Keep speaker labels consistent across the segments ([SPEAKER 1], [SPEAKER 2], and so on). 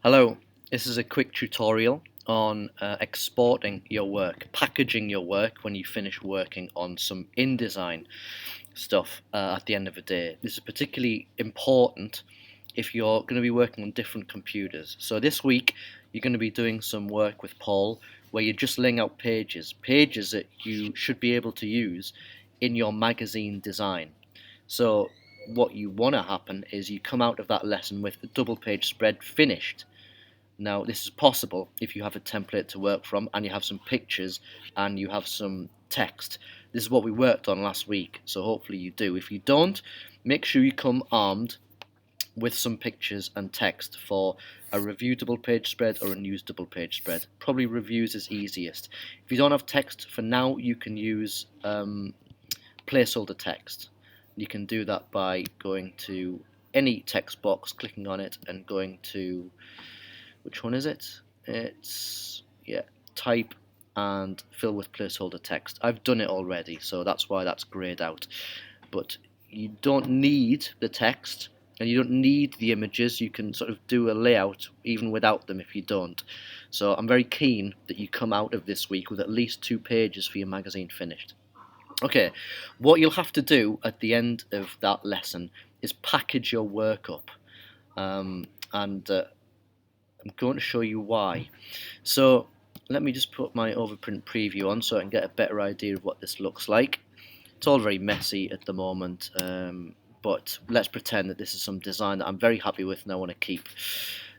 [SPEAKER 1] Hello, this is a quick tutorial on exporting your work, packaging your work when you finish working on some InDesign stuff at the end of the day. This is particularly important if you're going to be working on different computers. So this week you're going to be doing some work with Paul where you're just laying out pages that you should be able to use in your magazine design. So what you want to happen is you come out of that lesson with a double page spread finished. Now, this is possible if you have a template to work from and you have some pictures and you have some text. This is what we worked on last week, so hopefully you do. If you don't, make sure you come armed with some pictures and text for a review double page spread or a news double page spread. Probably reviews is easiest. If you don't have text for now, you can use placeholder text. You can do that by going to any text box, clicking on it and going to, which one is it? It's, yeah, type and fill with placeholder text. I've done it already, so that's why that's grayed out. But you don't need the text and you don't need the images. You can sort of do a layout even without them if you don't. So I'm very keen that you come out of this week with at least 2 pages for your magazine finished. Okay, what you'll have to do at the end of that lesson is package your work up. And I'm going to show you why. So let me just put my overprint preview on so I can get a better idea of what this looks like. It's all very messy at the moment, but let's pretend that this is some design that I'm very happy with and I want to keep.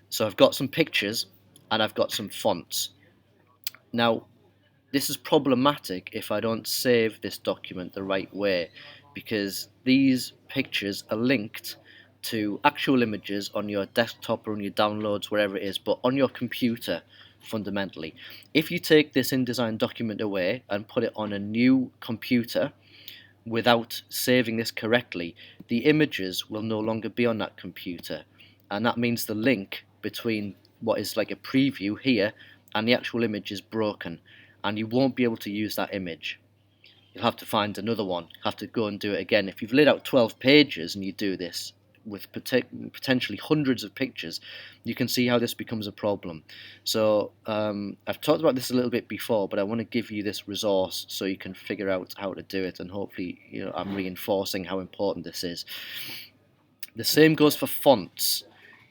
[SPEAKER 1] So I've got some pictures and I've got some fonts. Now, this is problematic if I don't save this document the right way, because these pictures are linked to actual images on your desktop or on your downloads, wherever it is, but on your computer fundamentally. If you take this InDesign document away and put it on a new computer without saving this correctly, the images will no longer be on that computer, and that means the link between what is like a preview here and the actual image is broken, and you won't be able to use that image. You'll have to find another one, have to go and do it again. If you've laid out 12 pages and you do this with potentially hundreds of pictures, you can see how this becomes a problem. So I've talked about this a little bit before, but I want to give you this resource so you can figure out how to do it, and hopefully I'm reinforcing how important this is. The same goes for fonts.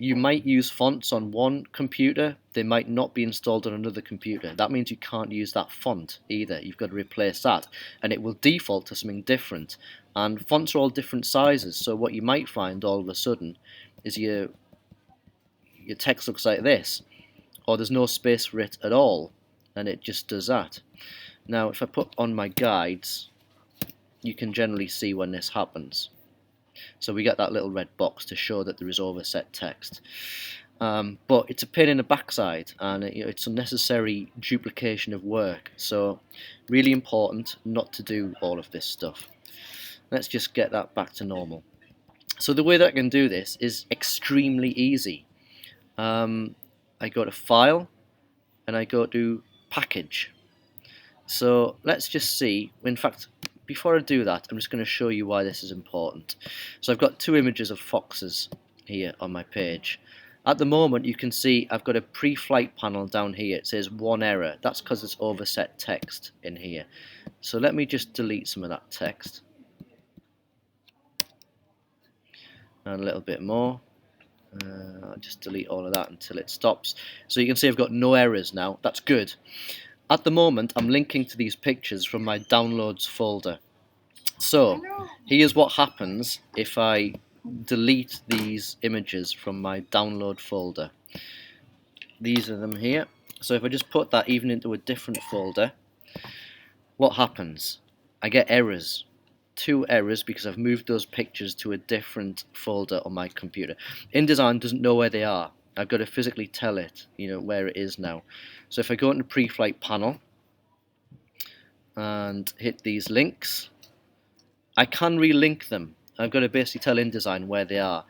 [SPEAKER 1] You might use fonts on one computer, they might not be installed on another computer. That means you can't use that font either. You've got to replace that, and it will default to something different. And fonts are all different sizes, so what you might find all of a sudden is your text looks like this, or there's no space for it at all, and it just does that. Now, if I put on my guides, you can generally see when this happens. So we get that little red box to show that there is overset text. But it's a pain in the backside, and it's unnecessary duplication of work. So really important not to do all of this stuff. Let's just get that back to normal. So the way that I can do this is extremely easy. I go to File and I go to Package. So let's just see. In fact, before I do that, I'm just going to show you why this is important. So I've got 2 images of foxes here on my page. At the moment, you can see I've got a pre-flight panel down here. It says 1 error. That's because it's overset text in here. So let me just delete some of that text. And a little bit more. I'll just delete all of that until it stops. So you can see I've got no errors now. That's good. At the moment, I'm linking to these pictures from my downloads folder. So here's what happens if I delete these images from my download folder. These are them here. So if I just put that even into a different folder, what happens? I get errors. 2 errors because I've moved those pictures to a different folder on my computer. InDesign doesn't know where they are. I've got to physically tell it, where it is now. So if I go into pre-flight panel and hit these links, I can relink them. I've got to basically tell InDesign where they are.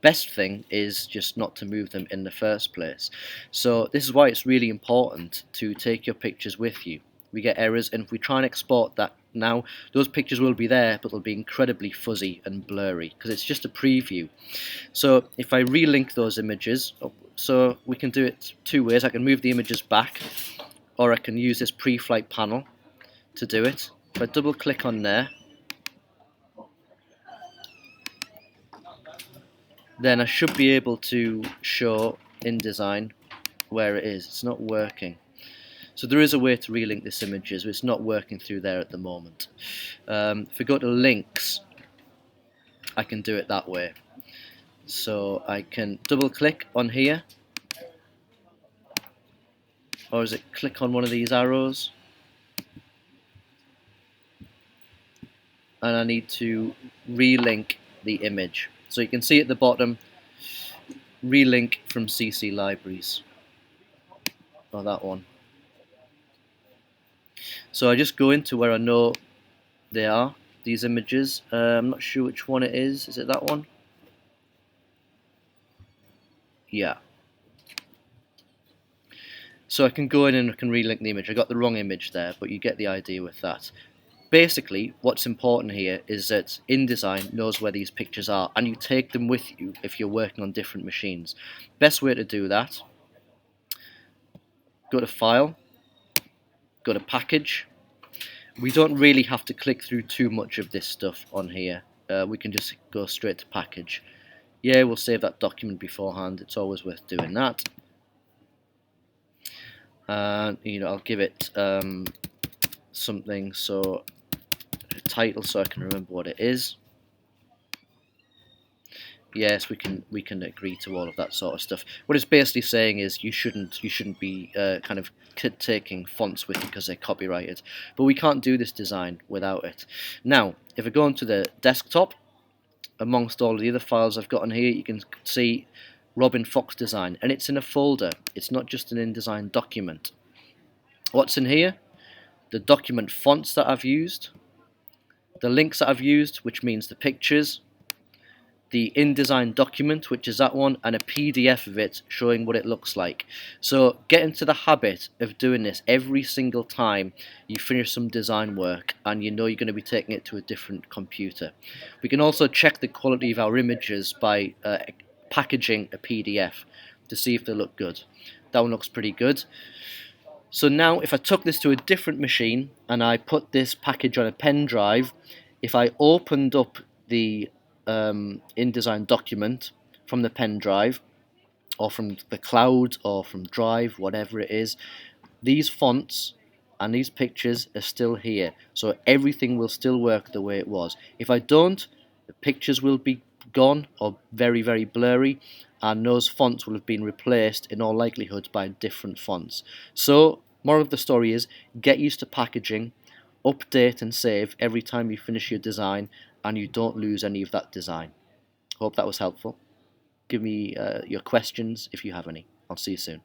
[SPEAKER 1] Best thing is just not to move them in the first place. So this is why it's really important to take your pictures with you. We get errors, and if we try and export that now, those pictures will be there, but they'll be incredibly fuzzy and blurry because it's just a preview. So if I relink those images, So we can do it two ways. I can move the images back, or I can use this pre-flight panel to do it. If I double click on there, then I should be able to show InDesign where it is. It's not working. So there is a way to relink this images, but it's not working through there at the moment. If we go to links, I can do it that way. So I can double click on here, or is it click on one of these arrows? And I need to relink the image. So you can see at the bottom, relink from CC Libraries. Or that one. So I just go into where I know they are, these images. I'm not sure which one it is. Is it that one? Yeah. So I can go in and I can relink the image. I got the wrong image there, but you get the idea with that. Basically, what's important here is that InDesign knows where these pictures are, and you take them with you if you're working on different machines. Best way to do that, go to File, go to Package. We don't really have to click through too much of this stuff on here. We can just go straight to Package. Yeah, we'll save that document beforehand. It's always worth doing that. And I'll give it something, so a title, so I can remember what it is. Yes, we can agree to all of that sort of stuff. What it's basically saying is you shouldn't be kind of taking fonts with you because they're copyrighted. But we can't do this design without it. Now, if I go onto the desktop, amongst all of the other files I've got on here, you can see Robin Fox Design, and it's in a folder. It's not just an InDesign document. What's in here? The document fonts that I've used, the links that I've used, which means the pictures, the InDesign document, which is that one, and a PDF of it showing what it looks like. So get into the habit of doing this every single time you finish some design work and you know you're going to be taking it to a different computer. We can also check the quality of our images by packaging a PDF to see if they look good. That one looks pretty good. So now if I took this to a different machine and I put this package on a pen drive, if I opened up the InDesign document from the pen drive or from the cloud or from Drive, whatever it is, these fonts and these pictures are still here, so everything will still work the way it was. If I don't, the pictures will be gone or very, very blurry, and those fonts will have been replaced in all likelihood by different fonts. So moral of the story is, get used to packaging, update and save every time you finish your design, and you don't lose any of that design. Hope that was helpful. Give me your questions if you have any. I'll see you soon.